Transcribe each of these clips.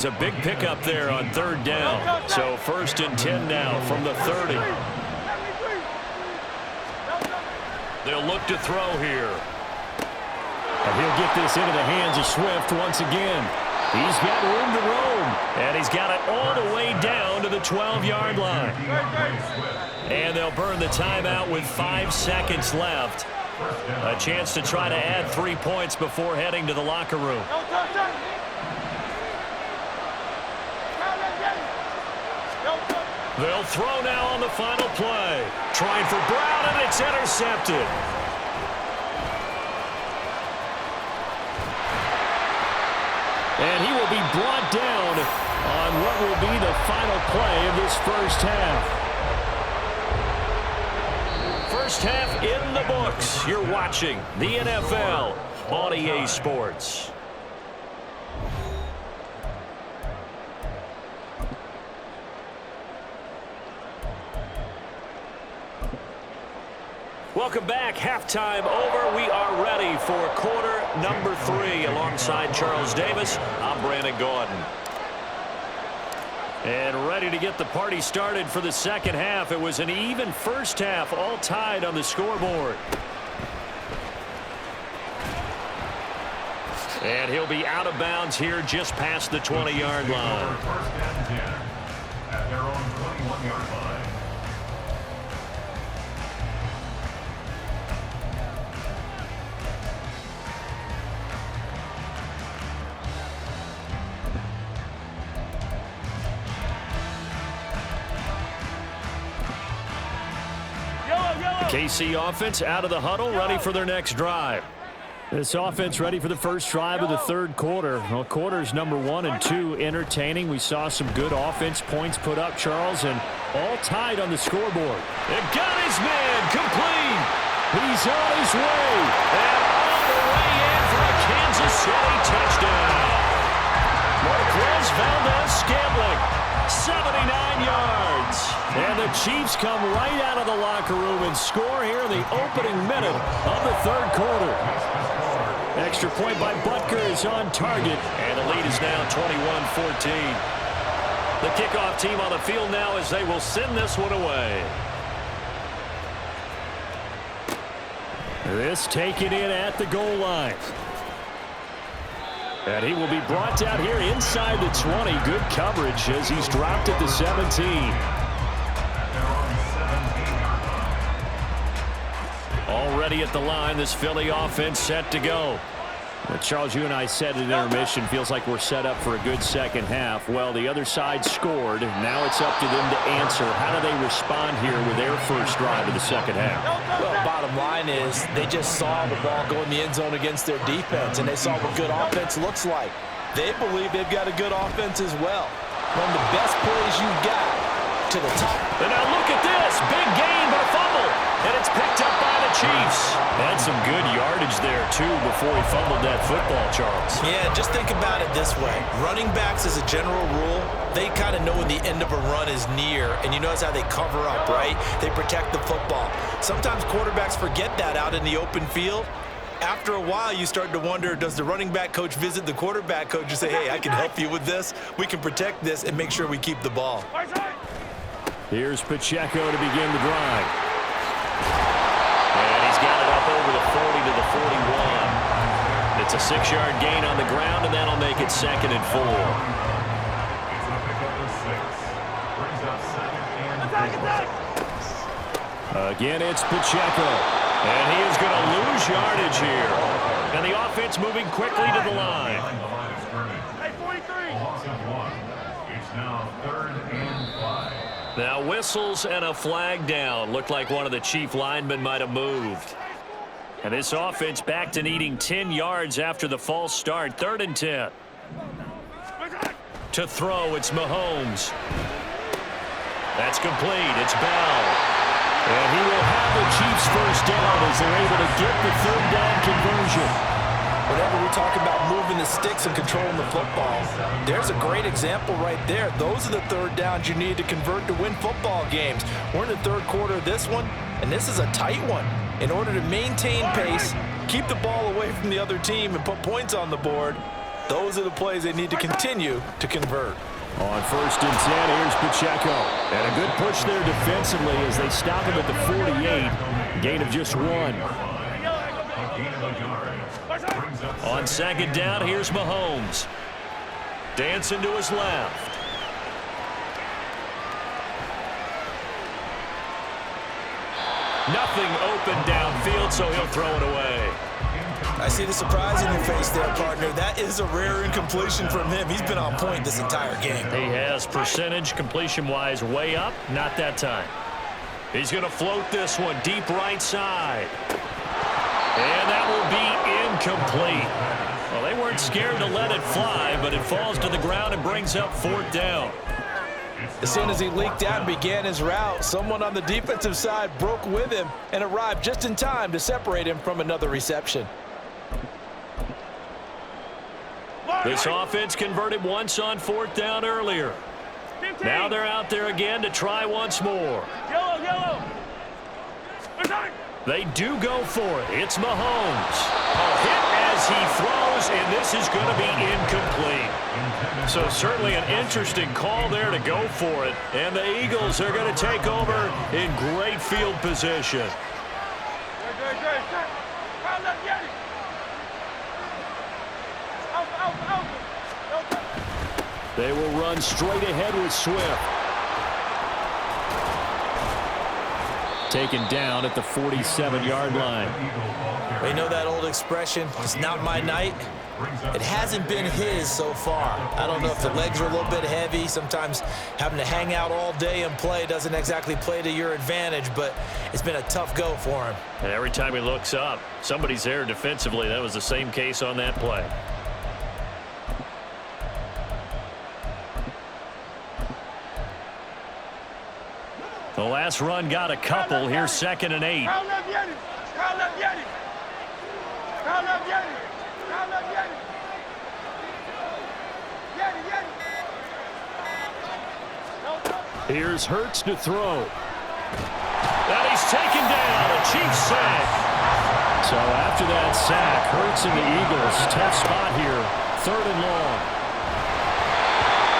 yards. A big pickup there on third down. So 1st and 10 now from the 30. They'll look to throw here. And he'll get this into the hands of Swift once again. He's got room to roam. And he's got it all the way down to the 12-yard line. And they'll burn the timeout with 5 seconds left. A chance to try to add 3 points before heading to the locker room. They'll throw now on the final play. Trying for Brown, and it's intercepted. And he will be brought down on what will be the final play of this first half. First half in the books. You're watching the NFL on EA Sports. Welcome back. Halftime over. We are ready for quarter number 3. Alongside Charles Davis, I'm Brandon Gordon. And ready to get the party started for the second half. It was an even first half, all tied on the scoreboard. And he'll be out of bounds here just past the 20-yard line. First and 10 at their own 21-yard line. KC offense out of the huddle, ready for their next drive. This offense ready for the first drive of the third quarter. Well, quarters number 1 and 2 entertaining. We saw some good offense points put up, Charles, and all tied on the scoreboard. It got his man complete. He's on his way. And all the way in for a Kansas City touchdown. Marquez Valdez-Scantling, 79 yards. And the Chiefs come right out of the locker room and score here in the opening minute of the third quarter. Extra point by Butker is on target. And the lead is now 21-14. The kickoff team on the field now as they will send this one away. This taken in at the goal line. And he will be brought down here inside the 20. Good coverage as he's dropped at the 17. Already at the line, this Philly offense set to go. Well, Charles, you and I said at intermission, feels like we're set up for a good second half. Well, the other side scored. Now it's up to them to answer. How do they respond here with their first drive of the second half? Well, bottom line is they just saw the ball go in the end zone against their defense, and they saw what good offense looks like. They believe they've got a good offense as well. One of the best plays you've got to the top. And now look at this. Big gain, but a fumble. And it's picked up by the Chiefs. Had some good yardage there, too, before he fumbled that football, Charles. Yeah, just think about it this way. Running backs, as a general rule, they kind of know when the end of a run is near. And you notice how they cover up, right? They protect the football. Sometimes quarterbacks forget that out in the open field. After a while, you start to wonder, does the running back coach visit the quarterback coach and say, hey, I can help you with this. We can protect this and make sure we keep the ball. Here's Pacheco to begin the drive. And he's got it up over the 40 to the 41. It's a 6-yard gain on the ground, and that'll make it 2nd and 4. Again, it's Pacheco. And he is going to lose yardage here. And the offense moving quickly to the line. It's now 3rd and 5. Now whistles and a flag down. Looked like one of the Chief linemen might have moved. And this offense back to needing 10 yards after the false start. 3rd and 10. To throw, it's Mahomes. That's complete. It's Bell. And he will have the Chiefs first down as they're able to get the 3rd down conversion. Whenever we talk about moving the sticks and controlling the football, there's a great example right there. Those are the 3rd downs you need to convert to win football games. We're in the 3rd quarter of this one, and this is a tight one. In order to maintain pace, keep the ball away from the other team, and put points on the board, Those are the plays they need to continue to convert. On 1st and 10, here's Pacheco. And a good push there defensively as they stop him at the 48. Gain of just 1. On 2nd down, here's Mahomes. Dancing to his left. Nothing open downfield, so he'll throw it away. I see the surprise in your face there, partner. That is a rare incompletion from him. He's been on point this entire game. He has percentage completion-wise way up. Not that time. He's going to float this one deep right side. And that will be incomplete. Well, they weren't scared to let it fly, but it falls to the ground and brings up 4th down. As soon as he leaked out and began his route, someone on the defensive side broke with him and arrived just in time to separate him from another reception. This offense converted once on 4th down earlier. Now they're out there again to try once more. They do go for it. It's Mahomes. A hit as he throws, and this is going to be incomplete. So certainly an interesting call there to go for it. And the Eagles are going to take over in great field position. They will run straight ahead with Swift. Taken down at the 47-yard line. We know that old expression, it's not my night. It hasn't been his so far. I don't know if the legs are a little bit heavy. Sometimes having to hang out all day and play doesn't exactly play to your advantage, but it's been a tough go for him. And every time he looks up, somebody's there defensively. That was the same case on that play. The last run got a couple. Here's 2nd and 8. Here's Hurts to throw. And he's taken down. A Chiefs sack. So after that sack, Hurts and the Eagles, tough spot here. 3rd and long.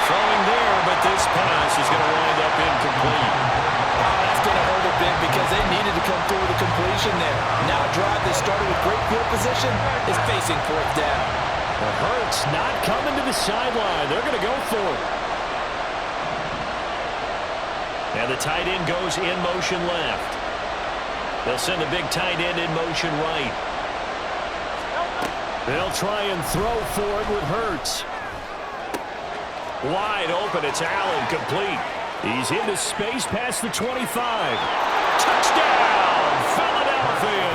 Throwing there, but this pass is going to wind up incomplete. That's going to hurt a bit because they needed to come through with a completion there. Now a drive that started with great field position is facing 4th down. Well, Hurts not coming to the sideline. They're going to go for it. And the tight end goes in motion left. They'll send the big tight end in motion right. They'll try and throw for it with Hurts. Wide open. It's Allen, complete. He's into space past the 25. Touchdown, Philadelphia.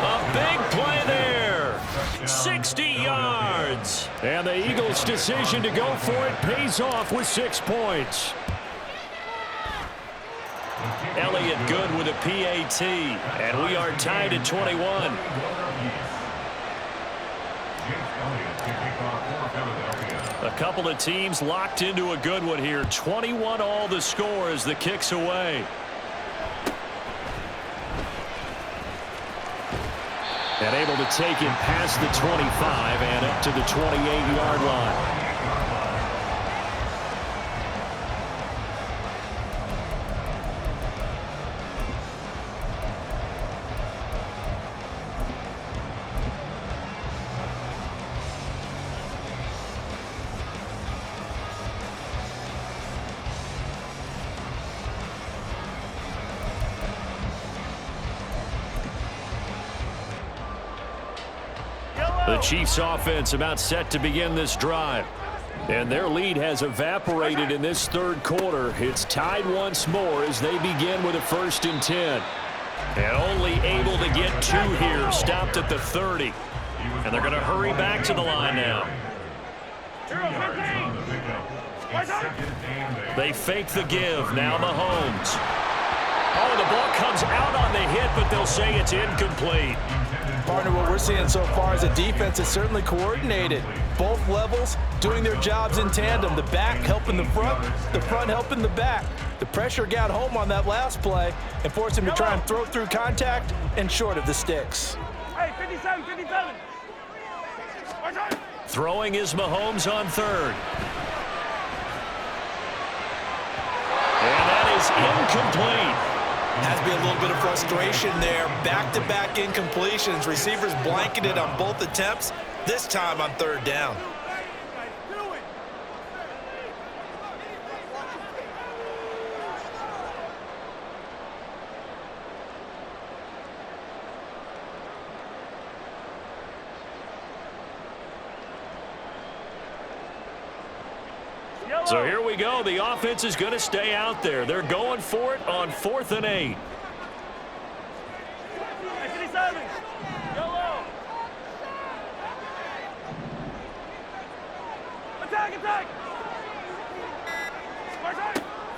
A big play there. 60 yards. And the Eagles' decision to go for it pays off with 6 points. Elliott good with a PAT. And we are tied at 21. A couple of teams locked into a good one here. 21 all the score as the kick's away. And able to take it past the 25 and up to the 28-yard line. The Chiefs offense about set to begin this drive. And their lead has evaporated in this 3rd quarter. It's tied once more as they begin with a 1st and 10. And only able to get 2 here. Stopped at the 30. And they're going to hurry back to the line now. They fake the give. Now Mahomes. Oh, the ball comes out on the hit, but they'll say it's incomplete. Partner, what we're seeing so far is a defense that's certainly coordinated. Both levels doing their jobs in tandem. The back helping the front helping the back. The pressure got home on that last play and forced him to try and throw through contact and short of the sticks. Hey, 57, 57. Throwing is Mahomes on third. And that is incomplete. Has to be a little bit of frustration there. Back-to-back incompletions. Receivers blanketed on both attempts, this time on third down. So here we go. The offense is going to stay out there. They're going for it on 4th and 8.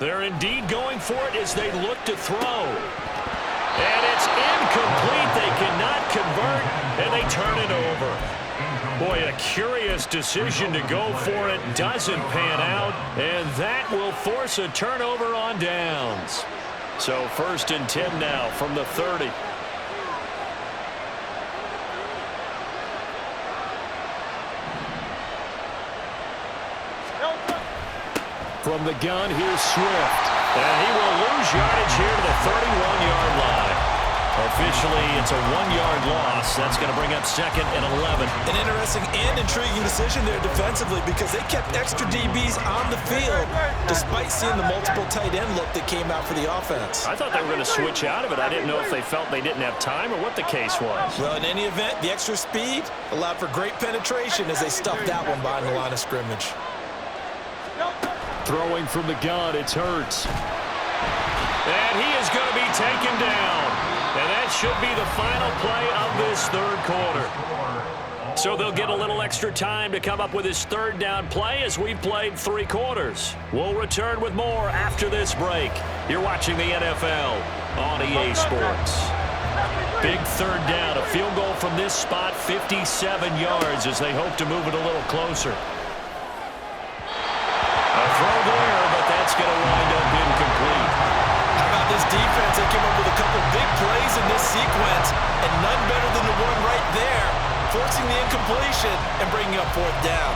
They're indeed going for it as they look to throw. And it's incomplete. They cannot convert, and they turn it over. Boy, a curious decision to go for it. Doesn't pan out, and that will force a turnover on downs. So 1st and 10 now from the 30. From the gun, here's Swift. And he will lose yardage here to the 31-yard line. Officially, it's a 1-yard loss. That's going to bring up 2nd and 11. An interesting and intriguing decision there defensively because they kept extra DBs on the field despite seeing the multiple tight end look that came out for the offense. I thought they were going to switch out of it. I didn't know if they felt they didn't have time or what the case was. Well, in any event, the extra speed allowed for great penetration as they stuffed that one behind the line of scrimmage. Throwing from the gun, it's Hurts. And he is going to be taken down. And that should be the final play of this 3rd quarter. So they'll get a little extra time to come up with his 3rd down play as we've played 3 quarters. We'll return with more after this break. You're watching the NFL on EA Sports. Big 3rd down, a field goal from this spot, 57 yards as they hope to move it a little closer. A throw there, but that's going to wind up incomplete. How about this defense? They came up with a couple big plays in this sequence, and none better than the one right there, forcing the incompletion and bringing up 4th down.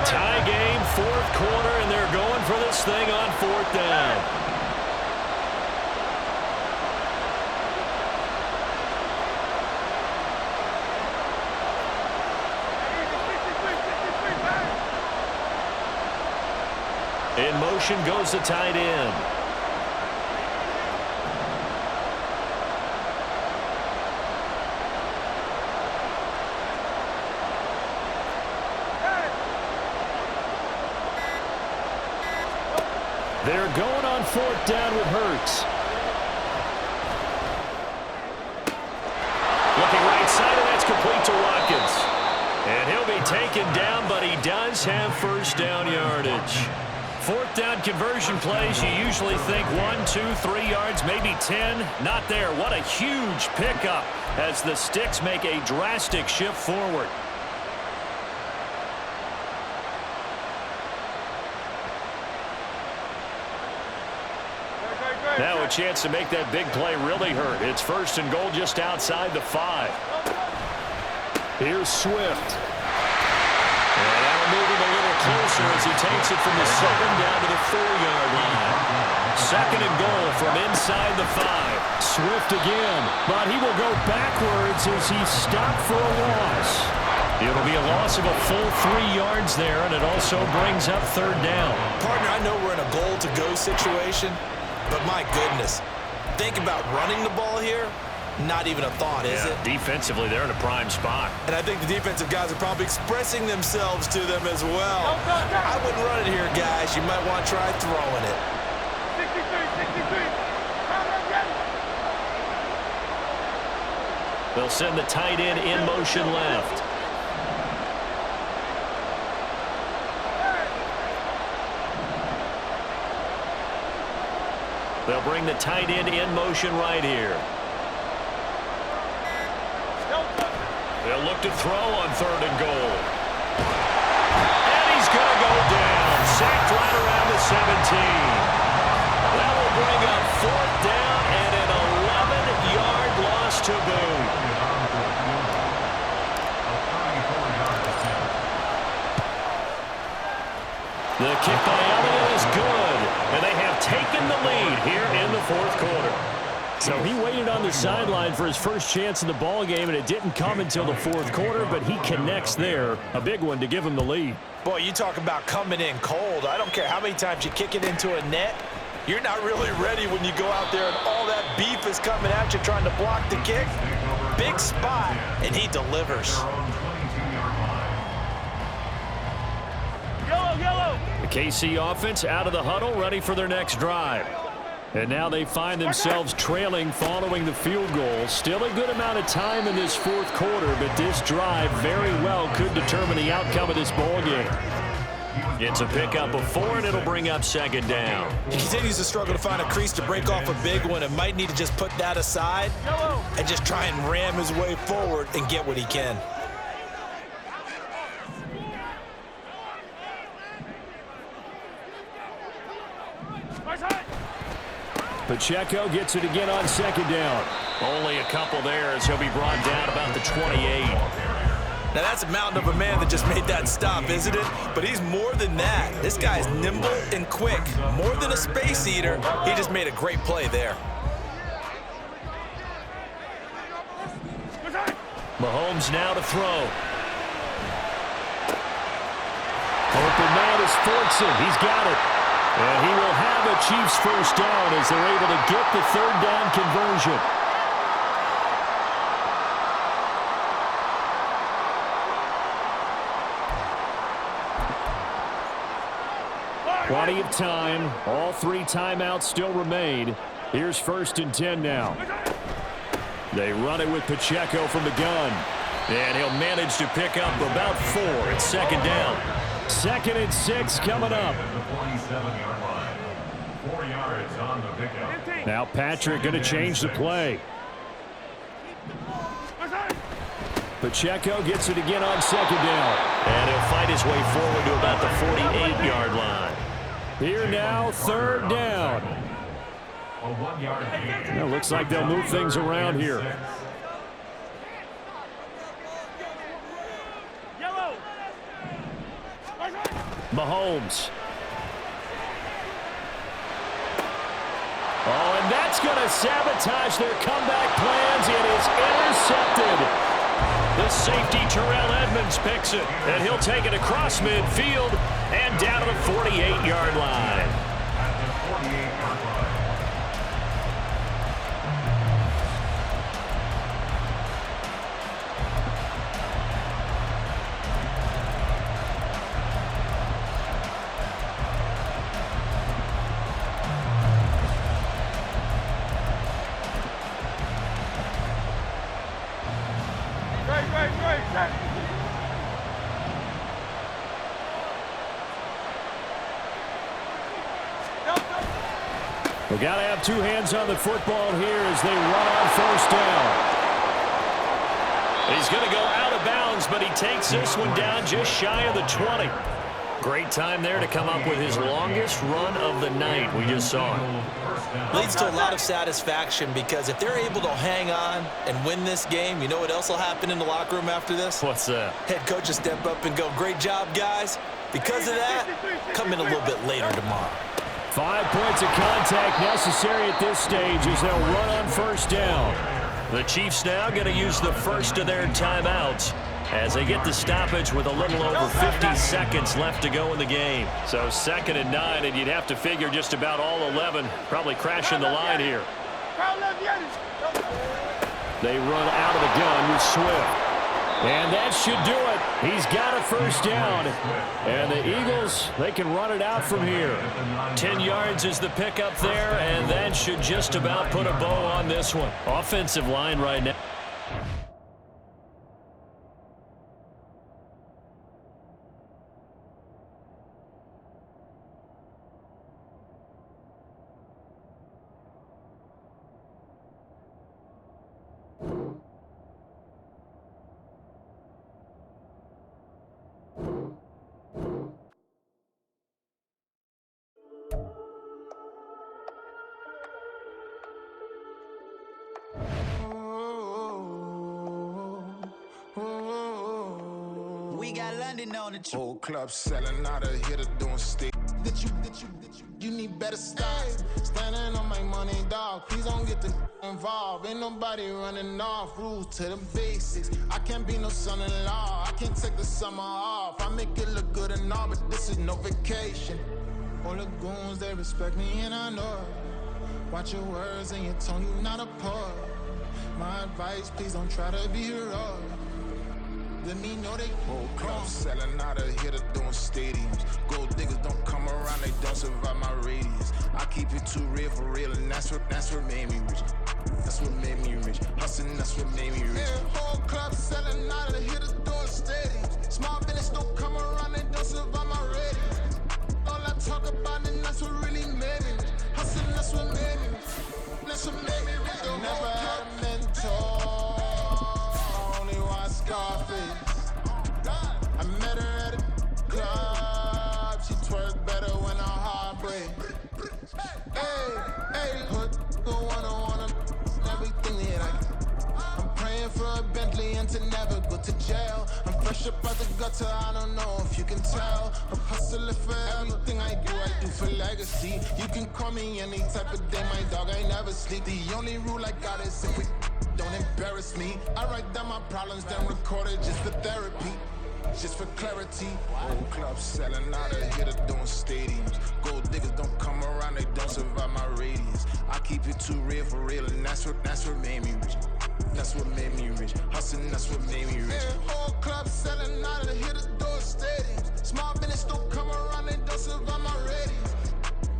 Tie game, 4th quarter, and they're going for this thing on 4th down. In motion goes the tight end. They're going on 4th down with Hurts. Looking right side, and that's complete to Watkins. And he'll be taken down, but he does have 1st down yardage. 4th down conversion plays, you usually think 1, 2, 3 yards, maybe 10. Not there. What a huge pickup as the Sticks make a drastic shift forward. Now a chance to make that big play really hurt. It's 1st and goal just outside the 5. Here's Swift. And that'll move him a little closer as he takes it from the 7 down to the 4-yard line. 2nd and goal from inside the 5. Swift again, but he will go backwards as he's stopped for a loss. It'll be a loss of a full 3 yards there, and it also brings up 3rd down. Partner, I know we're in a goal-to-go situation, but my goodness, think about running the ball here. Not even a thought, is it? Defensively, they're in a prime spot. And I think the defensive guys are probably expressing themselves to them as well. I wouldn't run it here, guys. You might want to try throwing it. 63. They'll send the tight end in motion left. They'll bring the tight end in motion right here. They'll look to throw on 3rd and goal. And he's going to go down. Sacked right around the 17. That will bring up 4th down and an 11-yard loss to boot. The kick by Elliott is good, and they have taken the lead here in the fourth quarter. So he waited on the sideline for his first chance in the ball game, and it didn't come until the fourth quarter, but he connects there. A big one to give him the lead. Boy, you talk about coming in cold. I don't care how many times you kick it into a net. You're not really ready when you go out there and all that beef is coming at you trying to block the kick. Big spot, and he delivers. The KC offense out of the huddle, ready for their next drive. And now they find themselves trailing following the field goal. Still a good amount of time in this fourth quarter, but this drive very well could determine the outcome of this ball game. It's a pickup of 4, and it'll bring up second down. He continues to struggle to find a crease to break off a big one and might need to just put that aside and just try and ram his way forward and get what he can. Pacheco gets it again on second down. Only a couple there as he'll be brought down about the 28. Now that's a mountain of a man that just made that stop, isn't it? But he's more than that. This guy's nimble and quick. More than a space eater, he just made a great play there. Mahomes now to throw. Open man is Fortson. He's got it. And he will have a Chiefs first down as they're able to get the third down conversion. Plenty of time. All 3 timeouts still remain. Here's 1st and 10 now. They run it with Pacheco from the gun. And he'll manage to pick up about 4 at second down. 2nd and 6 coming up. 47-yard line. 4 yards on the pickup. Now Patrick going to change the play. Pacheco gets it again on second down. And he'll fight his way forward to about the 48-yard line. Here now, 3rd down. A 1-yard gain. It looks like they'll move things around here. Mahomes. Oh, and that's going to sabotage their comeback plans. It is intercepted. The safety, Terrell Edmonds, picks it, and he'll take it across midfield and down to the 48-yard line. At the 48-yard line. We got to have 2 hands on the football here as they run on 1st down. He's going to go out of bounds, but he takes this one down just shy of the 20. Great time there to come up with his longest run of the night. We just saw it. Leads to a lot of satisfaction because if they're able to hang on and win this game, you know what else will happen in the locker room after this? What's that? Head coach will step up and go, great job, guys. Because of that, come in a little bit later tomorrow. 5 points of contact necessary at this stage as they'll run on 1st down. The Chiefs now going to use the first of their timeouts as they get the stoppage with a little over 50 seconds left to go in the game. So 2nd and 9, and you'd have to figure just about all 11 probably crashing the line here. They run out of the gun with Swift. And that should do it. He's got a first down. And the Eagles, they can run it out from here. 10 yards is the pickup there, and that should just about put a bow on this one. Offensive line right now. grinding on the whole club selling out of here to doing state. You need better style. Standing on my money, dog. Please don't get the involved. Ain't nobody running off. Rules to the basics. I can't be no son-in-law. I can't take the summer off. I make it look good and all, but this is no vacation. All the goons, they respect me and I know it. Watch your words and your tone, you not a poet. My advice, please don't try to be heroic. Let me know they whole club selling out of here to doing stadiums. Gold diggers don't come around, they don't survive my radius. I keep it too real for real, and that's what made me rich. That's what made me rich. Hustling, that's what made me rich. Yeah, whole club selling out of here to doing stadiums. Small business don't come around, they don't survive my radius. All I talk about, and that's what really made me rich. Hustling, that's what made me rich. That's what made me rich. Never had a mentor. Only watch Scarface. I met her at a club. She twerk better when her heart breaks. Hey, put the one-on-one everything that I get. I'm praying for a Bentley and to never go to jail. I'm fresh up out the gutter, I don't know if you can tell. I'm hustling for everything I do for legacy. You can call me any type of day, my dog, I never sleep. The only rule I got is if we don't embarrass me. I write down my problems, then record it just for therapy. Just for clarity. Whole club selling out of here to doing stadiums. Gold diggers don't come around, they don't survive my radius. I keep it too real for real, and that's what made me rich. That's what made me rich. Hustling, that's what made me rich. Yeah, whole club selling out of here to doing stadiums. Small business don't come around, they don't survive my radius.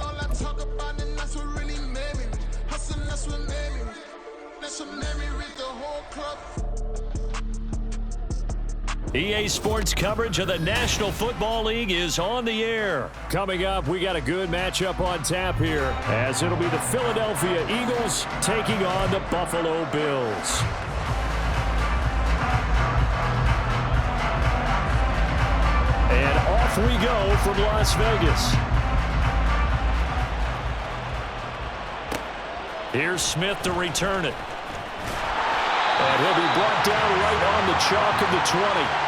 All I talk about, and that's what really made me rich. Hustling, that's what made me rich. That's what made me rich. The whole club. EA Sports coverage of the National Football League is on the air. Coming up, we got a good matchup on tap here, as it'll be the Philadelphia Eagles taking on the Buffalo Bills. And off we go from Las Vegas. Here's Smith to return it. And he'll be brought down right on the chalk of the 20.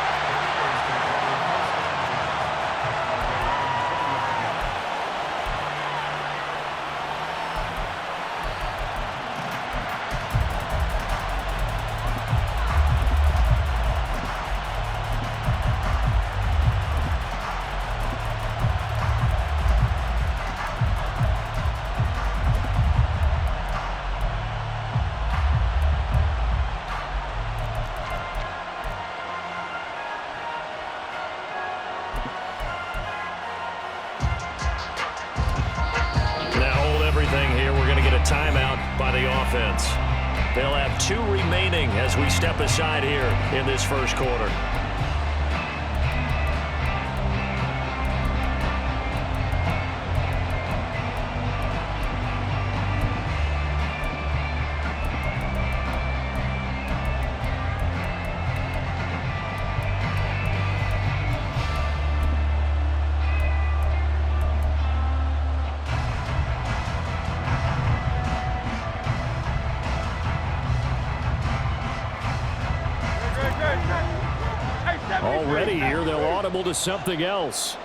They'll have 2 remaining as we step aside here in this first quarter. Already here, they'll audible to something else.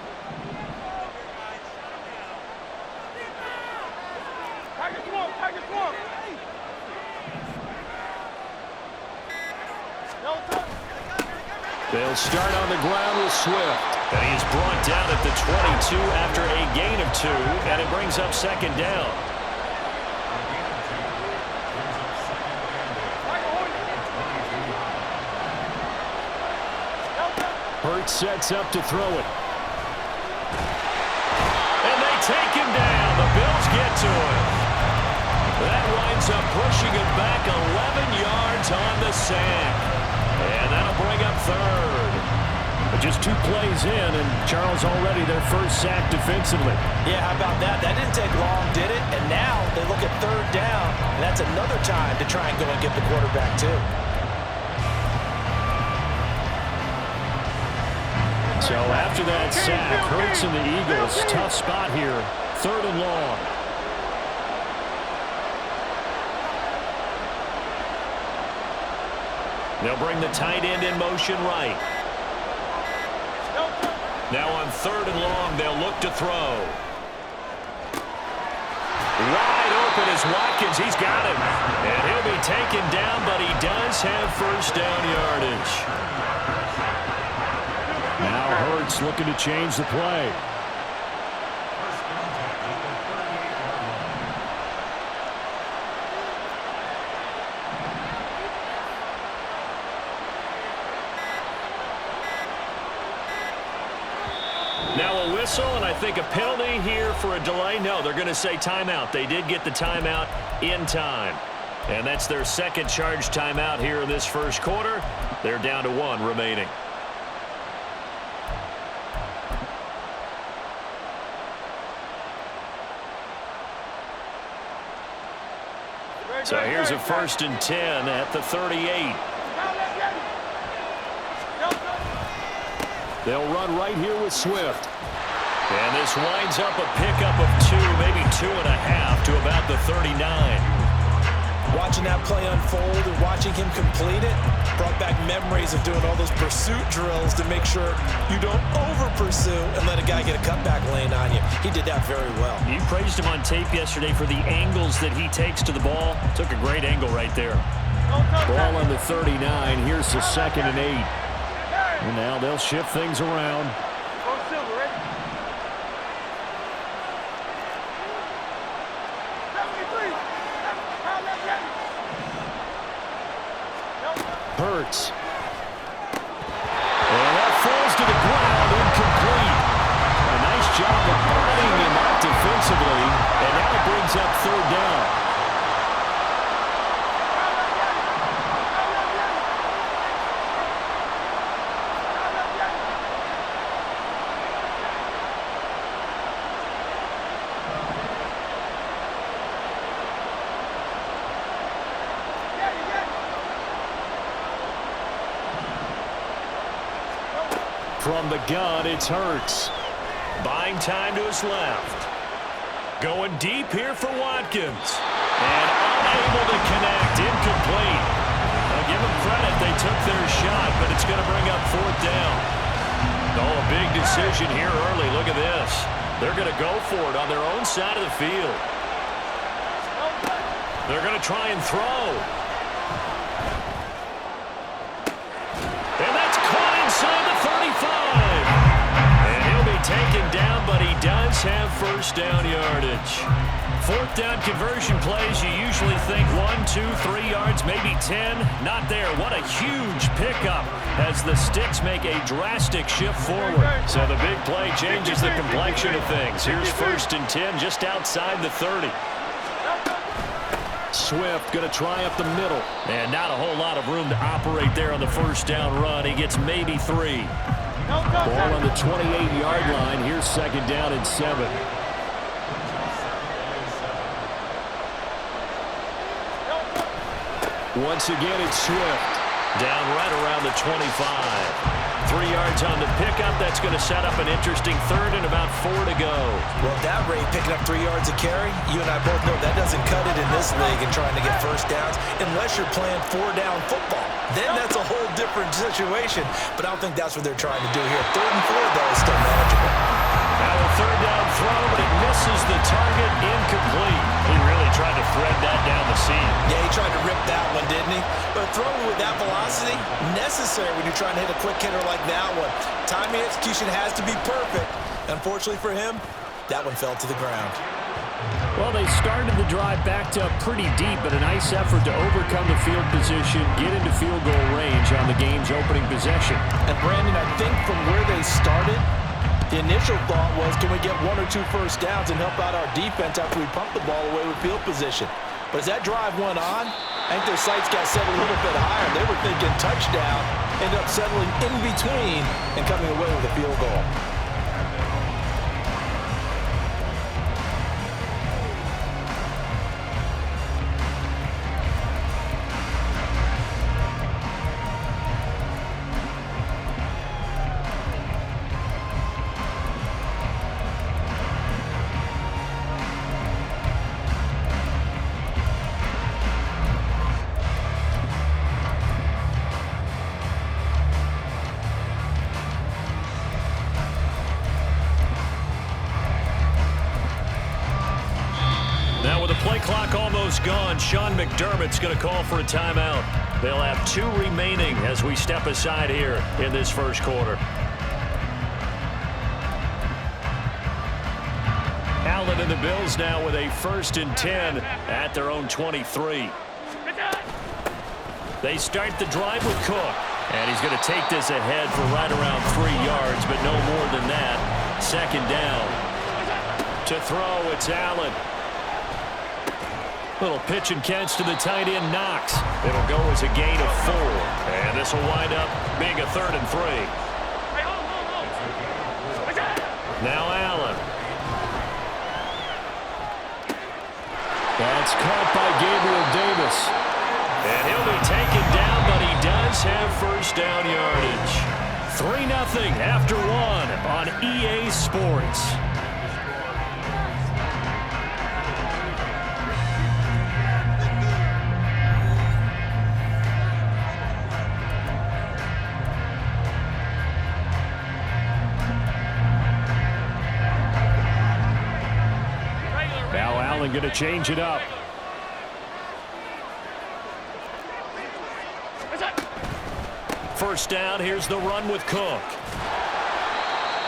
They'll start on the ground with Swift. And he's brought down at the 22 after a gain of 2, and it brings up second down. Hurts sets up to throw it. And they take him down. The Bills get to him. That winds up pushing it back 11 yards on the sack. And that'll bring up third. But just 2 plays in, and Charles already their first sack defensively. Yeah, how about that? That didn't take long, did it? And now they look at third down, and that's another time to try and go and get the quarterback too. So after that sack, Hurts and the Eagles, tough spot here, 3rd and long. They'll bring the tight end in motion right. Now on 3rd and long, they'll look to throw. Wide open is Watkins. He's got him. And he'll be taken down, but he does have first down yardage. Now Hurts looking to change the play. Now a whistle, and I think a penalty here for a delay. No, they're going to say timeout. They did get the timeout in time. And that's their second charge timeout here in this first quarter. They're down to 1 remaining. So here's a 1st and 10 at the 38. They'll run right here with Swift. And this winds up a pickup of 2, maybe 2.5 to about the 39. Watching that play unfold and watching him complete it brought back memories of doing all those pursuit drills to make sure you don't over-pursue and let a guy get a cutback lane on you. He did that very well. You praised him on tape yesterday for the angles that he takes to the ball. Took a great angle right there. Ball on the 39. Here's the 2nd and 8. And now they'll shift things around. Hurts. And that falls to the ground, incomplete. A nice job of bodying him out defensively. And now it brings up 3rd down. From the gun, it's Hurts. Buying time to his left. Going deep here for Watkins. And unable to connect. Incomplete. I'll give them credit. They took their shot, but it's going to bring up 4th down. Oh, a big decision here early. Look at this. They're going to go for it on their own side of the field. They're going to try and throw. And that's caught inside the 35. And he'll be taken down, but he does have first down yardage. 4th down conversion plays, you usually think 1, 2, 3 yards, maybe 10. Not there. What a huge pickup as the Sticks make a drastic shift forward. So the big play changes the complexion of things. Here's 1st and 10 just outside the 30. Swift going to try up the middle. And not a whole lot of room to operate there on the first down run. He gets maybe 3. Ball on the 28-yard line. Here's 2nd down and 7. Once again, it's Swift. Down right around the 25. 3 yards on the pickup. That's going to set up an interesting 3rd and about 4 to go. Well, that rate, picking up 3 yards a carry, you and I both know that doesn't cut it in this league and trying to get first downs unless you're playing 4-down football. Then that's a whole different situation. But I don't think that's what they're trying to do here. 3rd and 4, though, is still manageable. Now a 3rd down throw, but it misses the target. Incomplete. He really tried to thread that down the seam. Yeah, he tried to rip that one, didn't he? But throwing with that velocity, necessary when you're trying to hit a quick hitter like that one. Timing execution has to be perfect. Unfortunately for him, that one fell to the ground. Well, they started the drive backed up pretty deep, but a nice effort to overcome the field position, get into field goal range on the game's opening possession. And Brandon, I think from where they started, the initial thought was, can we get 1 or 2 first downs and help out our defense after we pump the ball away with field position? But as that drive went on, I think their sights got set a little bit higher. They were thinking touchdown, ended up settling in between and coming away with a field goal. clock almost gone. Sean McDermott's going to call for a timeout. They'll have 2 remaining as we step aside here in this first quarter. Allen and the Bills now with a 1st and 10 at their own 23. They start the drive with Cook. And he's going to take this ahead for right around 3 yards, but no more than that. 2nd down. To throw, it's Allen. Little pitch and catch to the tight end, Knox. It'll go as a gain of 4. And this will wind up being a 3rd and 3. Now Allen. That's caught by Gabriel Davis. And he'll be taken down, but he does have 1st down yardage. 3-0 after 1 on EA Sports. Now Allen going to change it up. First down, here's the run with Cook.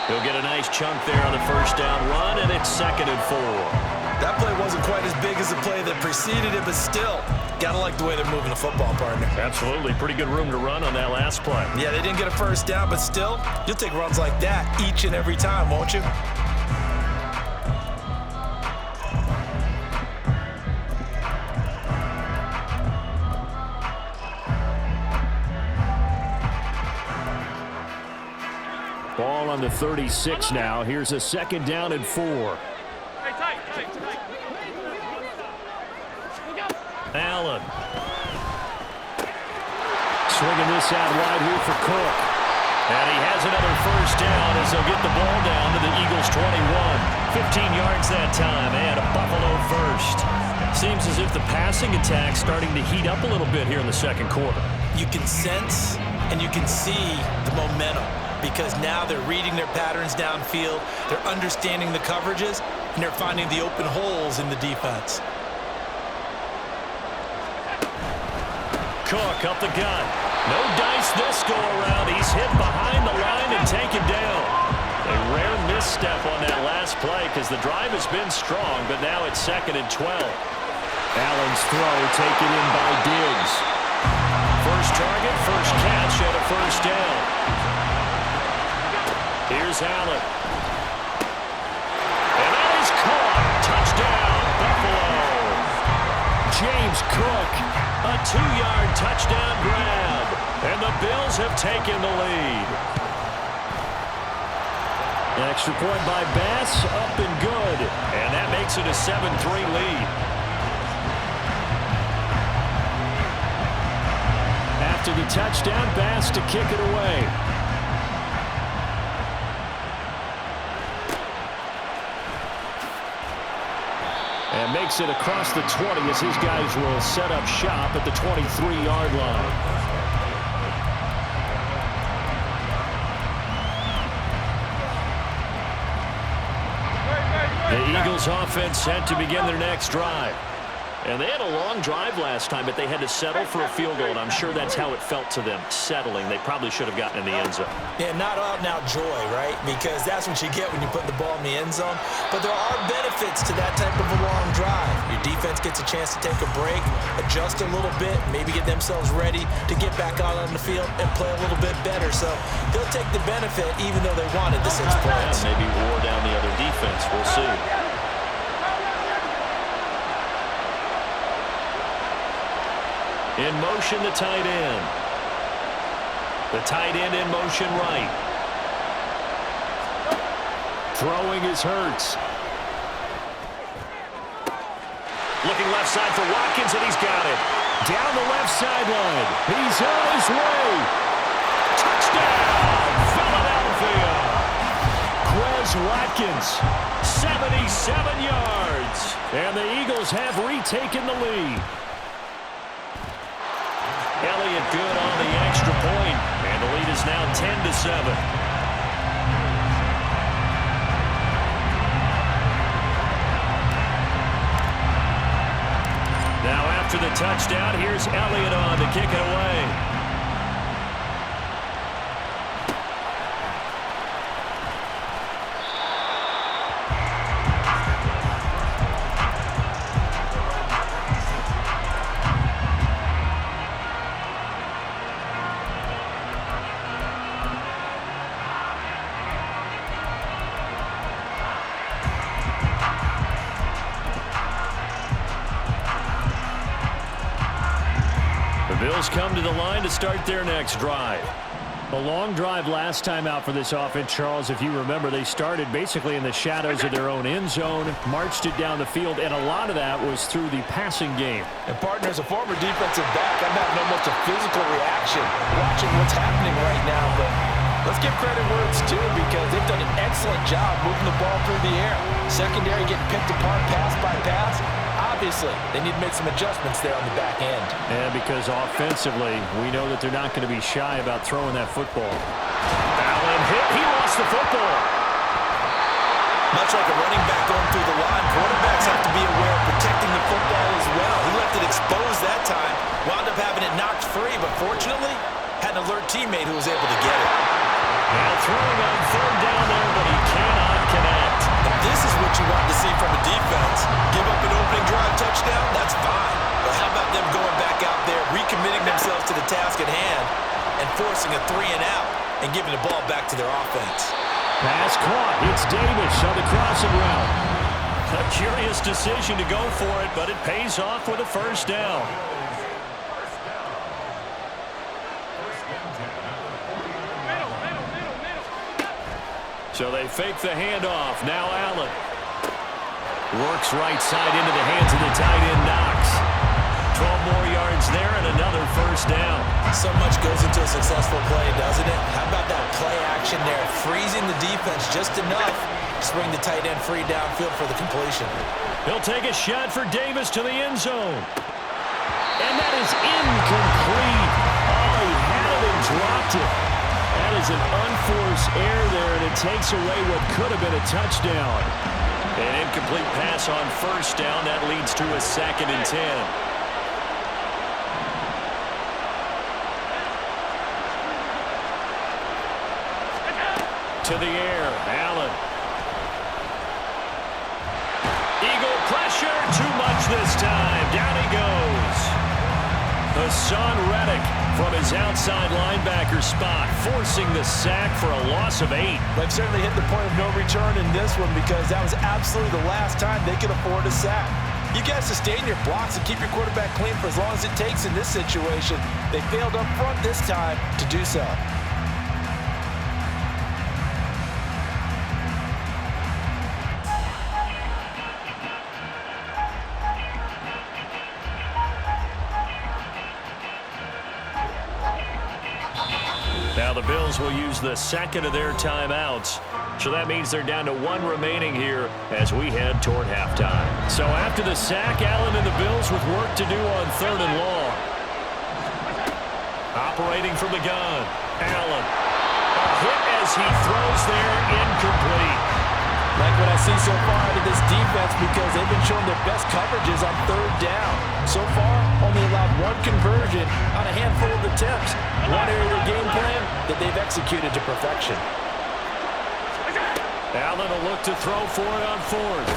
He'll get a nice chunk there on the 1st down run, and it's 2nd and 4. That play wasn't quite as big as the play that preceded it, but still, gotta like the way they're moving the football, partner. Absolutely. Pretty good room to run on that last play. Yeah, they didn't get a 1st down, but still, you'll take runs like that each and every time, won't you? Ball on the 36 now. Here's a 2nd down and 4. Allen. Swinging this out wide here for Cook. And he has another 1st down as they'll get the ball down to the Eagles' 21. 15 yards that time and a Buffalo 1st. Seems as if the passing attack's starting to heat up a little bit here in the 2nd quarter. You can sense and you can see the momentum, because now they're reading their patterns downfield, they're understanding the coverages, and they're finding the open holes in the defense. Cook up the gun. No dice this go around. He's hit behind the line and taken down. A rare misstep on that last play because the drive has been strong, but now it's 2nd and 12. Allen's throw taken in by Diggs. First target, first catch, and a 1st down. Here's Allen. And that is caught. Touchdown, Buffalo. James Cook, a 2-yard touchdown grab. And the Bills have taken the lead. Extra point by Bass, up and good. And that makes it a 7-3 lead. After the touchdown, Bass to kick it away. And makes it across the 20 as his guys will set up shop at the 23-yard line. The Eagles offense set to begin their next drive. And they had a long drive last time, but they had to settle for a field goal, and I'm sure that's how it felt to them, settling. They probably should have gotten in the end zone. Yeah, not out-and-out joy, right? Because that's what you get when you put the ball in the end zone. But there are benefits to that type of a long drive. Your defense gets a chance to take a break, adjust a little bit, maybe get themselves ready to get back out on the field and play a little bit better. So they'll take the benefit even though they wanted the 6 points. Yeah, maybe wore down the other defense. We'll see. In motion, the tight end. The tight end in motion right. Throwing is Hurts. Looking left side for Watkins, and he's got it. Down the left sideline. He's on his way. Touchdown, Philadelphia. Quez Watkins. 77 yards. And the Eagles have retaken the lead. Elliott good on the extra point, and the lead is now 10-7. After the touchdown, here's Elliott on to kick it away. Bills come to the line to start their next drive. A long drive last time out for this offense, Charles. If you remember, they started basically in the shadows of their own end zone, marched it down the field, and a lot of that was through the passing game. And partner, as a former defensive back, I'm having almost a physical reaction watching what's happening right now. But let's give credit where it's due, because they've done an excellent job moving the ball through the air. Secondary getting picked apart pass by pass. Obviously, they need to make some adjustments there on the back end. And because offensively, we know that they're not going to be shy about throwing that football. Allen hit. He lost the football. Much like a running back going through the line, quarterbacks have to be aware of protecting the football as well. He left it exposed that time, wound up having it knocked free, but fortunately, had an alert teammate who was able to get it. Now throwing on third down there, but he cannot connect. This is what you want to see from a defense. Give up an opening drive touchdown, that's fine. But how about them going back out there, recommitting themselves to the task at hand, and forcing a 3-and-out, and giving the ball back to their offense. Pass caught. It's Davis on the crossing route. A curious decision to go for it, but it pays off with a first down. So they fake the handoff. Now Allen works right side into the hands of the tight end, Knox. 12 more yards there and another first down. So much goes into a successful play, doesn't it? How about that play action there? Freezing the defense just enough to bring the tight end free downfield for the completion. He'll take a shot for Davis to the end zone. And that is incomplete. Oh, he had it and dropped it. That is an unforced error there, and it takes away what could have been a touchdown. An incomplete pass on first down. That leads to a 2nd and 10. To the air, Allen. Eagle pressure, too much this time. Down he goes. Hassan Reddick from his outside linebacker spot, forcing the sack for a loss of 8. They've certainly hit the point of no return in this one, because that was absolutely the last time they could afford a sack. You got to sustain your blocks and keep your quarterback clean for as long as it takes in this situation. They failed up front this time to do so. Now the Bills will use the second of their timeouts. So that means they're down to 1 remaining here as we head toward halftime. So after the sack, Allen and the Bills with work to do on 3rd and long. Operating from the gun, Allen. A hit as he throws there, incomplete. Like what I see so far out of this defense, because they've been showing their best coverages on 3rd down. So far, only allowed 1 conversion on a handful of attempts. One area of their game plan that they've executed to perfection. Allen will look to throw for it on 4th.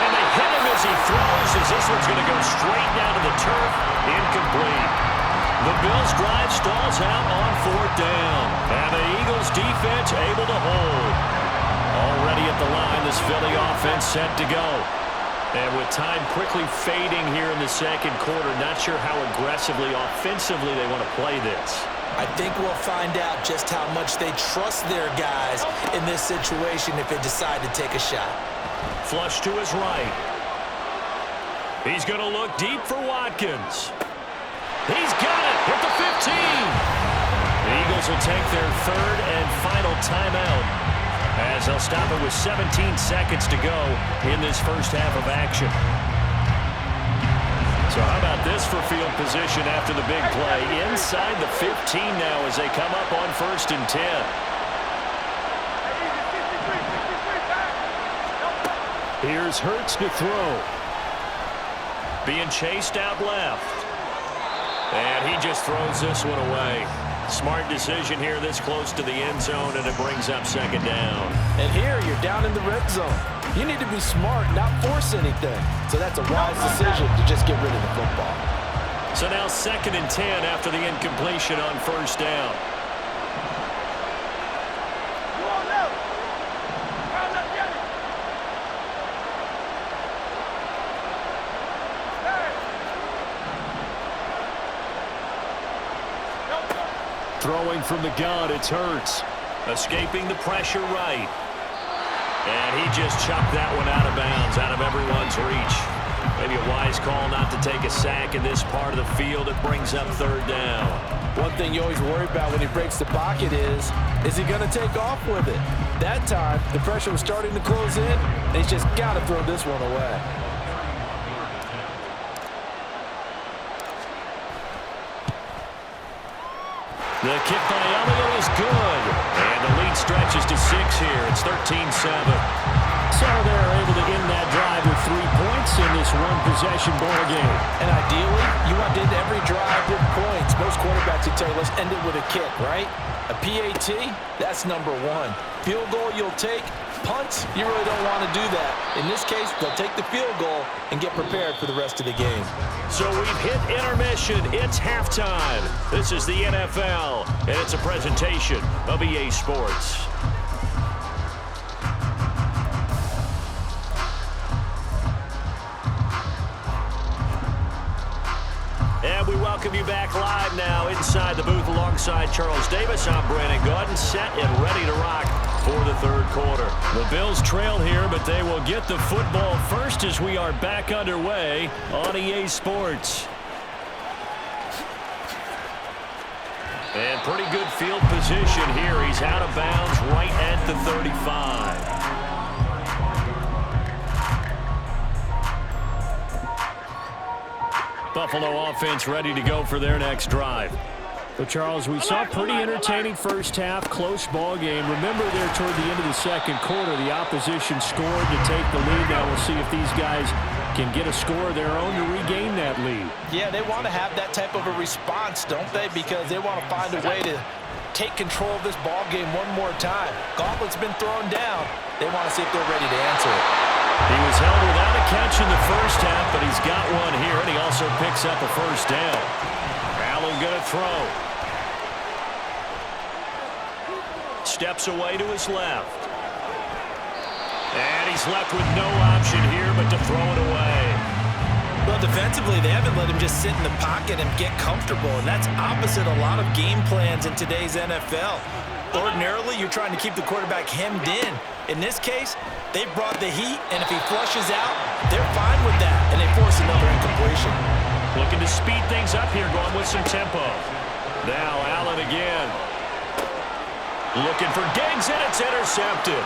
And they hit him as he throws, as this one's going to go straight down to the turf. Incomplete. The Bills' drive stalls out on 4th down. And the Eagles' defense able to hold. Already at the line, this Philly offense set to go. And with time quickly fading here in the 2nd quarter, not sure how aggressively, offensively they want to play this. I think we'll find out just how much they trust their guys in this situation if they decide to take a shot. Flush to his right. He's going to look deep for Watkins. He's got it at the 15. The Eagles will take their 3rd and final timeout, as they'll stop it with 17 seconds to go in this first half of action. So how about this for field position after the big play? Inside the 15 now as they come up on 1st and 10. Here's Hurts to throw. being chased out left. And he just throws this one away. Smart decision here this close to the end zone, and it brings up second down. And here you're down in the red zone. You need to be smart, not force anything. So that's a wise decision to just get rid of the football. So now 2nd and 10 after the incompletion on first down. Throwing from the gun, it's Hurts. Escaping the pressure right. And he just chucked that one out of bounds, out of everyone's reach. Maybe a wise call not to take a sack in this part of the field. It brings up 3rd down. One thing you always worry about when he breaks the pocket is he going to take off with it? That time, the pressure was starting to close in, and he's just got to throw this one away. The kick by Elliott is good. And the lead stretches to 6 here. It's 13-7. So they're able to end that drive with 3 points in this one-possession ball game. And ideally, you want to end every drive with points. Most quarterbacks would tell you, let's end it with a kick, right? A PAT, that's number 1. Field goal you'll take. Punts, you really don't want to do that. In this case, they'll take the field goal and get prepared for the rest of the game. So we've hit intermission. It's halftime. This is the NFL, and it's a presentation of EA Sports. And we welcome you back live now inside the booth alongside Charles Davis. I'm Brandon Gordon, set and ready to rock for the 3rd quarter. The Bills trail here, but they will get the football first as we are back underway on EA Sports. And pretty good field position here. He's out of bounds right at the 35. Buffalo offense ready to go for their next drive. Well, Charles, we saw a pretty entertaining first half, close ball game. Remember there toward the end of the 2nd quarter, the opposition scored to take the lead. Now we'll see if these guys can get a score of their own to regain that lead. Yeah, they want to have that type of a response, don't they? Because they want to find a way to take control of this ball game one more time. Gauntlet's been thrown down. They want to see if they're ready to answer it. He was held without a catch in the first half, but he's got one here, and he also picks up a first down. Allen going to throw. Steps away to his left. And he's left with no option here but to throw it away. Well, defensively, they haven't let him just sit in the pocket and get comfortable, and that's opposite a lot of game plans in today's NFL. Ordinarily, you're trying to keep the quarterback hemmed in. In this case, they brought the heat, and if he flushes out, they're fine with that, and they force another incompletion. Looking to speed things up here, going with some tempo. Now Allen again. Looking for Diggs, and it's intercepted.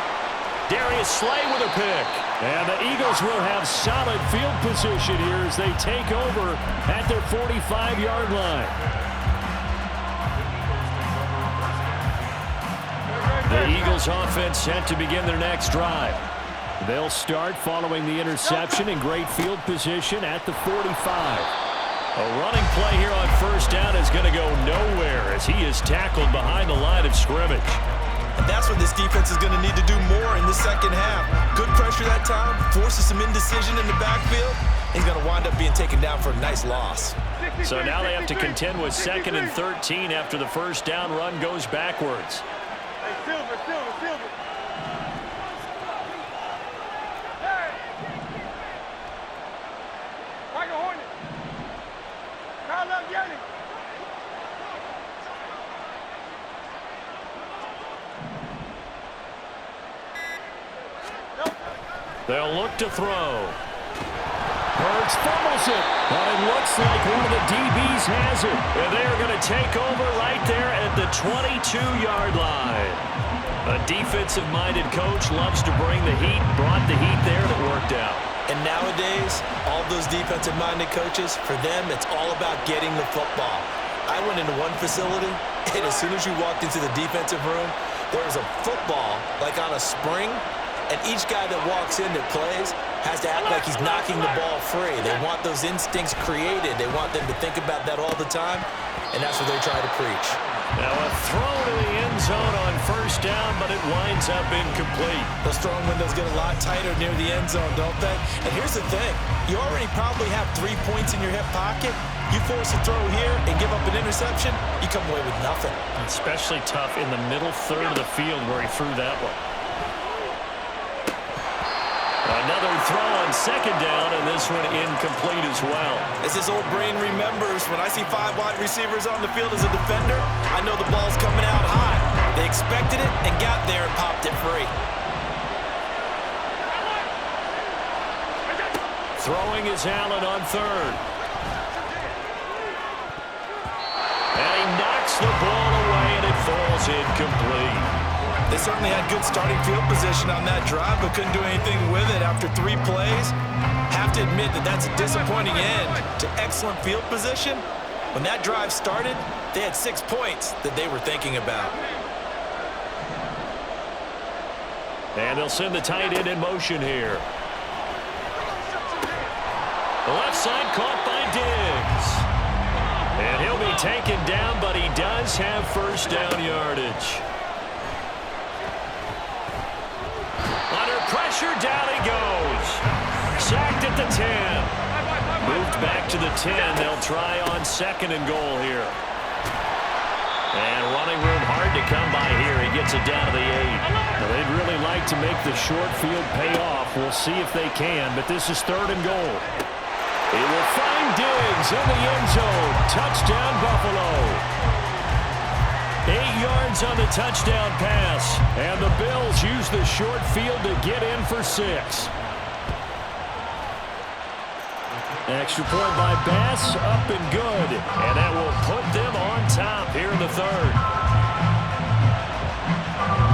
Darius Slay with a pick. And the Eagles will have solid field position here as they take over at their 45-yard line. The Eagles offense set to begin their next drive. They'll start following the interception in great field position at the 45. A running play here on first down is going to go nowhere as he is tackled behind the line of scrimmage. And that's what this defense is going to need to do more in the second half. Good pressure that time, forces some indecision in the backfield. He's going to wind up being taken down for a nice loss. So now they have to contend with 2nd and 13 after the first down run goes backwards. Silver. Like a Hornet. Kyle up, get it. They'll look to throw. Hurts fumbles it, but it looks like one of the DBs has it. And they are going to take over right there at the 22-yard line. A defensive-minded coach loves to bring the heat, brought the heat there, and it worked out. And nowadays, all those defensive-minded coaches, for them, it's all about getting the football. I went into one facility, and as soon as you walked into the defensive room, there was a football, like on a spring, And each guy that walks in that plays has to act like he's knocking the ball free. They want those instincts created. They want them to think about that all the time, and that's what they try to preach. Now a throw to the end zone on first down, but it winds up incomplete. Those throwing windows get a lot tighter near the end zone, don't they? And here's the thing. You already probably have 3 points in your hip pocket. You force a throw here and give up an interception, you come away with nothing. Especially tough in the middle third of the field where he threw that one. Another throw on second down, and this one incomplete as well. As his old brain remembers, when I see 5 wide receivers on the field as a defender, I know the ball's coming out high. They expected it and got there and popped it free. Throwing is Allen on third. And he knocks the ball away, and it falls incomplete. They certainly had good starting field position on that drive, but couldn't do anything with it after 3 plays. Have to admit that that's a disappointing end to excellent field position. When that drive started, they had 6 points that they were thinking about. And they'll send the tight end in motion here. The left side caught by Diggs. And he'll be taken down, but he does have first down yardage. Under pressure, down he goes. Sacked at the 10. Moved back to the 10. They'll try on second and goal here. And running room hard to come by here. He gets it down to the 8. Well, they'd really like to make the short field pay off. We'll see if they can, but this is third and goal. He will find Diggs in the end zone. Touchdown, Buffalo. 8 yards on the touchdown pass. And the Bills use the short field to get in for 6. Extra point by Bass, up and good. And that will put them on top here in the third.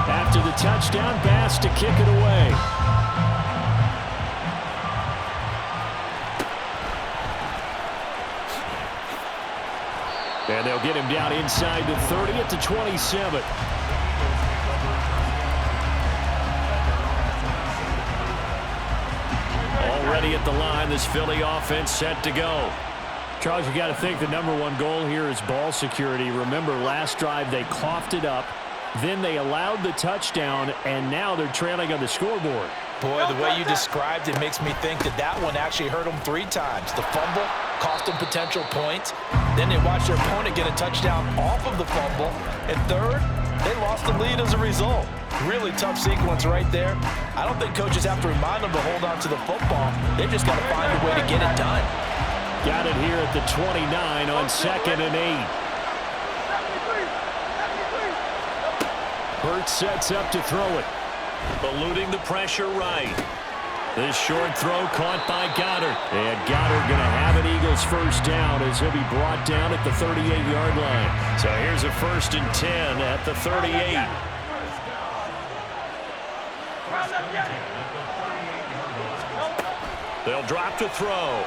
After the touchdown, Bass to kick it away. And they'll get him down inside the 30 at the 27. Already at the line, this Philly offense set to go. Charles, you got to think the #1 goal here is ball security. Remember, last drive they coughed it up, then they allowed the touchdown, and now they're trailing on the scoreboard. Boy, the way you described it makes me think that that one actually hurt them 3 times. The fumble cost them potential points. Then they watched their opponent get a touchdown off of the fumble. And third, they lost the lead as a result. Really tough sequence right there. I don't think coaches have to remind them to hold on to the football. They've just got to find a way to get it done. Got it here at the 29 on 2nd and 8. Hurts sets up to throw it. Eluding the pressure right. This short throw caught by Goddard. And Goddard going to have an Eagles first down as he'll be brought down at the 38-yard line. So here's a 1st and 10 at the 38. They'll drop to throw.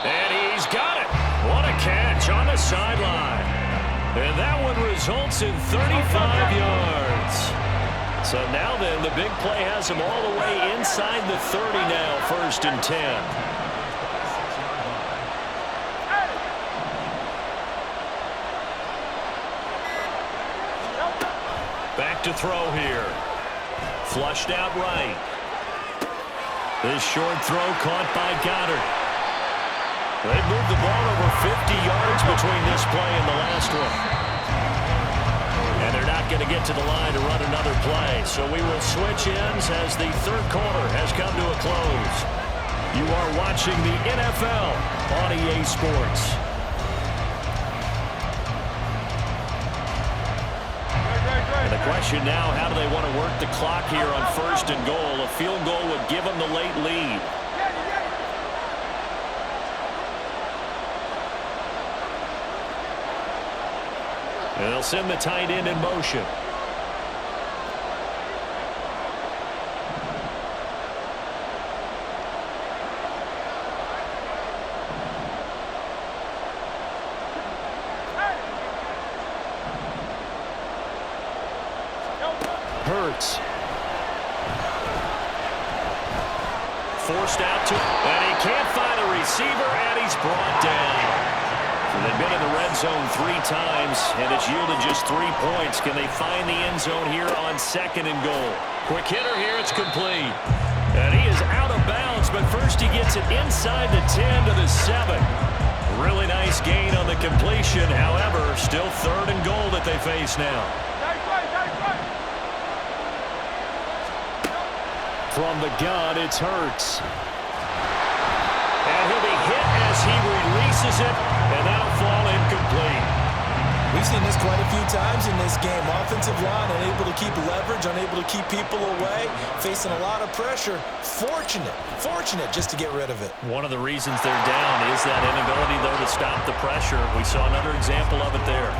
And he's got it. What a catch on the sideline. And that one results in 35 yards. So now then, the big play has him all the way inside the 30 now, 1st and 10. Back to throw here. Flushed out right. This short throw caught by Goddard. They've moved the ball over 50 yards between this play and the last one. And they're not going to get to the line to run another play. So we will switch ends as the third quarter has come to a close. You are watching the NFL on EA Sports. And the question now, how do they want to work the clock here on 1st and goal? A field goal would give them the late lead. And they'll send the tight end in motion. Hurts. Forced out to, and he can't find a receiver, and he's brought down. So they've been in the red zone 3 times, and it's yielded just 3 points. Can they find the end zone here on 2nd and goal? Quick hitter here, it's complete. And he is out of bounds, but first he gets it inside the 10 to the 7. Really nice gain on the completion. However, still 3rd and goal that they face now. From the gun, it's Hurts. And he'll be hit as he releases it, and that'll fall incomplete. We've seen this quite a few times in this game. Offensive line unable to keep leverage, unable to keep people away, facing a lot of pressure. Fortunate just to get rid of it. One of the reasons they're down is that inability, though, to stop the pressure. We saw another example of it there.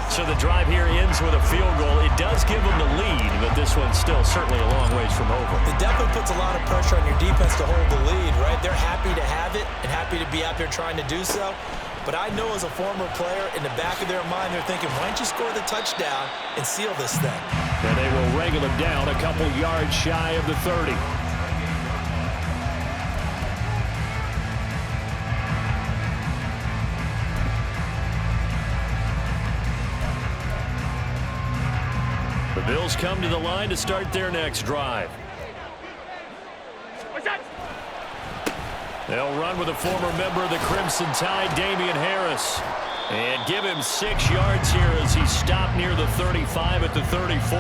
So the drive here ends with a field goal. It does give them the lead, but this one's still certainly a long ways from over. It definitely puts a lot of pressure on your defense to hold the lead, right? They're happy to have it and happy to be out there trying to do so. But I know as a former player, in the back of their mind, they're thinking, why don't you score the touchdown and seal this thing? And they will wrangle him down a couple yards shy of the 30. The Bills come to the line to start their next drive. They'll run with a former member of the Crimson Tide, Damian Harris. And give him 6 yards here as he's stopped near the 35 at the 34.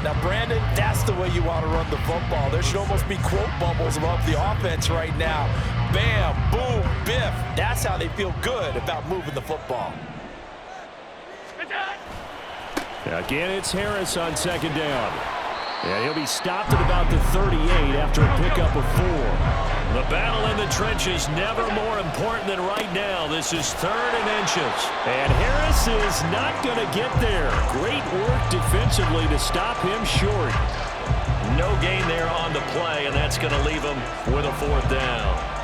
Now, Brandon, that's the way you want to run the football. There should almost be quote bubbles above the offense right now. Bam, boom, biff. That's how they feel good about moving the football. Again, it's Harris on 2nd down. And he'll be stopped at about the 38 after a pickup of 4. The battle in the trenches never more important than right now. This is 3rd and inches. And Harris is not going to get there. Great work defensively to stop him short. No gain there on the play, and that's going to leave him with a 4th down.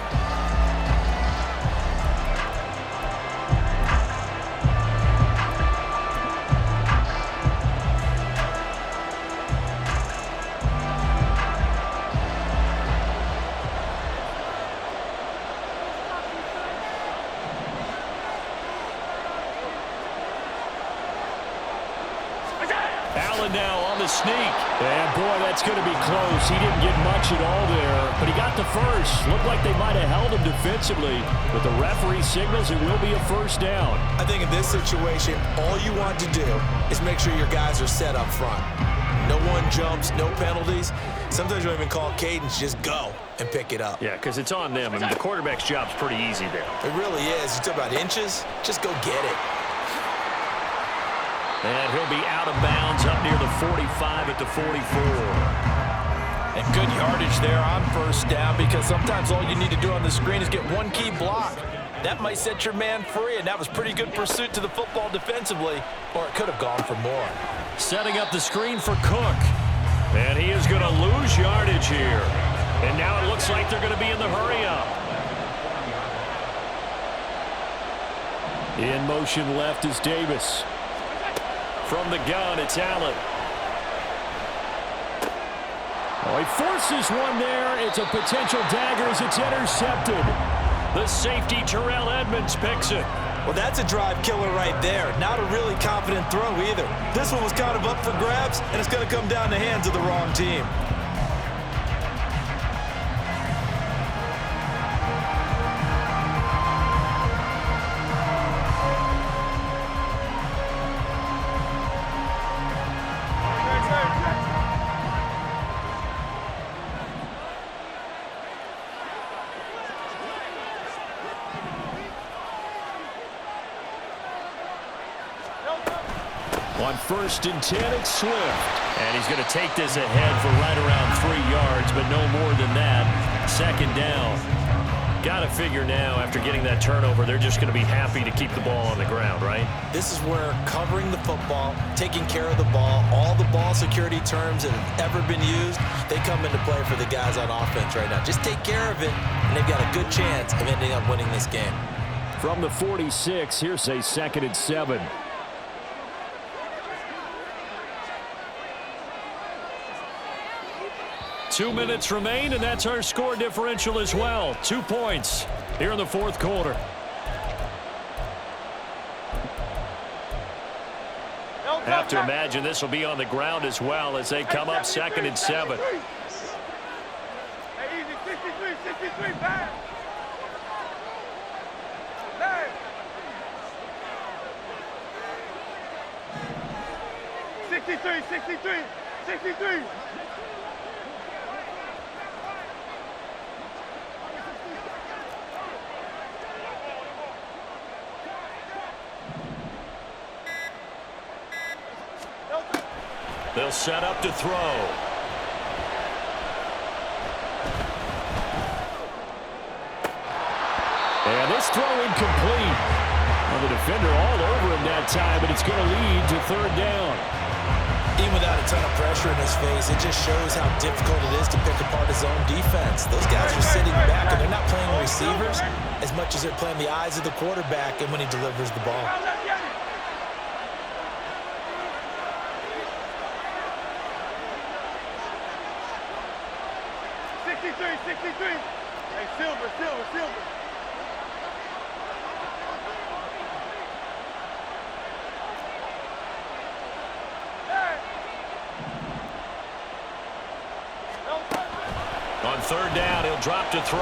Allen now on the sneak. And boy, that's going to be close. He didn't get much at all there, but he got the first. Looked like they might have held him defensively, but the referee signals it will be a 1st down. I think in this situation, all you want to do is make sure your guys are set up front. No one jumps, no penalties. Sometimes you don't even call cadence, just go and pick it up. Yeah, because it's on them. I mean, the quarterback's job's pretty easy there. It really is. You talk about inches, just go get it. And he'll be out of bounds up near the 45 at the 44. And good yardage there on 1st down, because sometimes all you need to do on the screen is get one key block. That might set your man free, and that was pretty good pursuit to the football defensively, or it could have gone for more. Setting up the screen for Cook. And he is going to lose yardage here. And now it looks like they're going to be in the hurry-up. In motion left is Davis. From the gun, it's Allen. Oh, he forces one there. It's a potential dagger as it's intercepted. The safety, Terrell Edmonds, picks it. Well, that's a drive killer right there. Not a really confident throw either. This one was kind of up for grabs, and it's going to come down the hands of the wrong team. On 1st and 10, it's Swift. And he's going to take this ahead for right around 3 yards, but no more than that. 2nd down. Got to figure now, after getting that turnover, they're just going to be happy to keep the ball on the ground, right? This is where covering the football, taking care of the ball, all the ball security terms that have ever been used, they come into play for the guys on offense right now. Just take care of it, and they've got a good chance of ending up winning this game. From the 46, here's a 2nd and 7. 2 minutes remain, and that's our score differential as well. 2 points here in the fourth quarter. Have to imagine this will be on the ground as well as they come up 2nd and 7. Hey, easy, 63, pass. Hey. 63. They'll set up to throw. And this throw incomplete. Well, the defender all over him that time, but it's going to lead to 3rd down. Even without a ton of pressure in his face, it just shows how difficult it is to pick apart his own defense. Those guys are sitting back, and they're not playing receivers as much as they're playing the eyes of the quarterback and when he delivers the ball. 63. Hey, silver. On 3rd down, he'll drop to throw.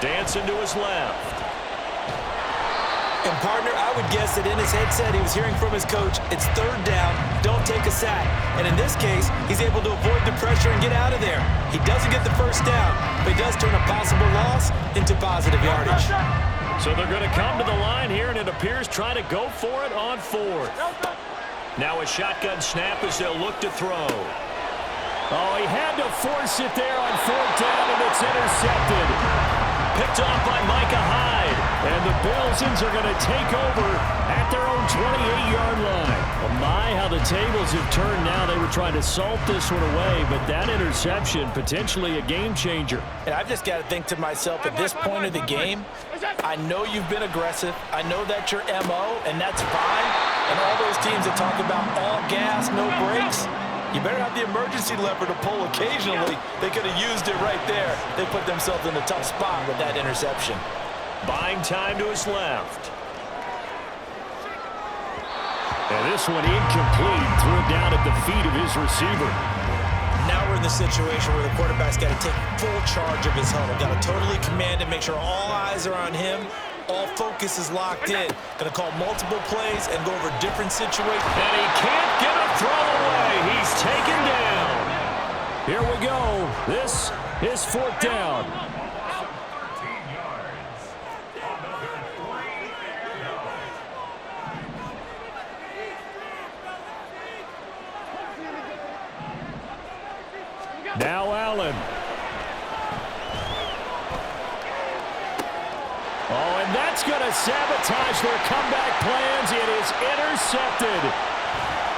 Dancing to his left. And, partner, I would guess that in his headset he was hearing from his coach, it's 3rd down, don't take a sack. And in this case, he's able to avoid the pressure and get out of there. He doesn't get the 1st down, but he does turn a possible loss into positive yardage. So they're going to come to the line here, and it appears trying to go for it on 4th. Now a shotgun snap as they'll look to throw. Oh, he had to force it there on 4th down, and it's intercepted. Picked off by Micah Hyde. And the Bills are going to take over at their own 28-yard line. Well, my, how the tables have turned now. They were trying to salt this one away, but that interception, potentially a game changer. And I've just got to think to myself, at this point of the game, I know you've been aggressive. I know that's your MO, and that's fine. And all those teams that talk about all gas, no brakes, you better have the emergency lever to pull occasionally. They could have used it right there. They put themselves in a tough spot with that interception. Buying time to his left. And this one incomplete. Threw it down at the feet of his receiver. Now we're in the situation where the quarterback's got to take full charge of his huddle. Got to totally command it, make sure all eyes are on him. All focus is locked in. Going to call multiple plays and go over different situations. And he can't get a throw away. He's taken down. Here we go. This is 4th down. Now Allen. Oh, and that's going to sabotage their comeback plans. It is intercepted.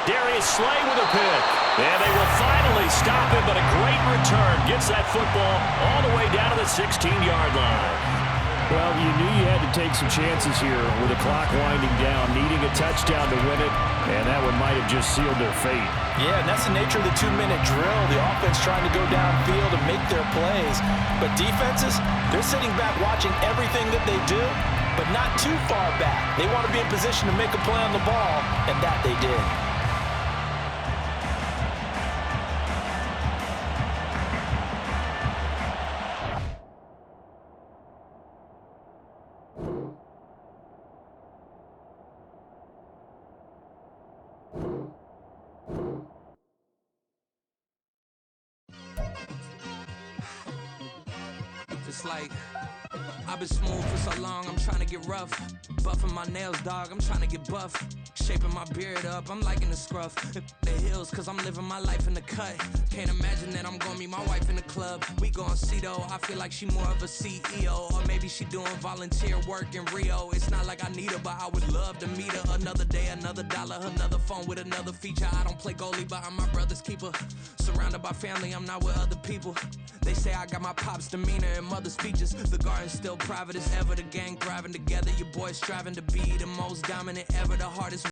Darius Slay with a pick. And they will finally stop him, but a great return. Gets that football all the way down to the 16-yard line. Well, you knew you had to take some chances here with the clock winding down, needing a touchdown to win it, and that one might have just sealed their fate. Yeah, and that's the nature of the 2-minute drill. The offense trying to go downfield and make their plays. But defenses, they're sitting back watching everything that they do, but not too far back. They want to be in position to make a play on the ball, and that they did. It's like, I've been smooth for so long, I'm trying to get rough. Buffing my nails, dog, I'm trying to get buff. Shaping my beard up, I'm liking the scruff. The hills, cause I'm living my life in the cut. Can't imagine that I'm gonna meet my wife in the club. We gon' see though, I feel like she more of a CEO. Or maybe she doing volunteer work in Rio. It's not like I need her, but I would love to meet her. Another day, another dollar, another phone with another feature. I don't play goalie, but I'm my brother's keeper. Surrounded by family, I'm not with other people. They say I got my pop's demeanor and mother's speeches. The garden's still private as ever, the gang thriving together. Your boys striving to be the most dominant ever, the hardest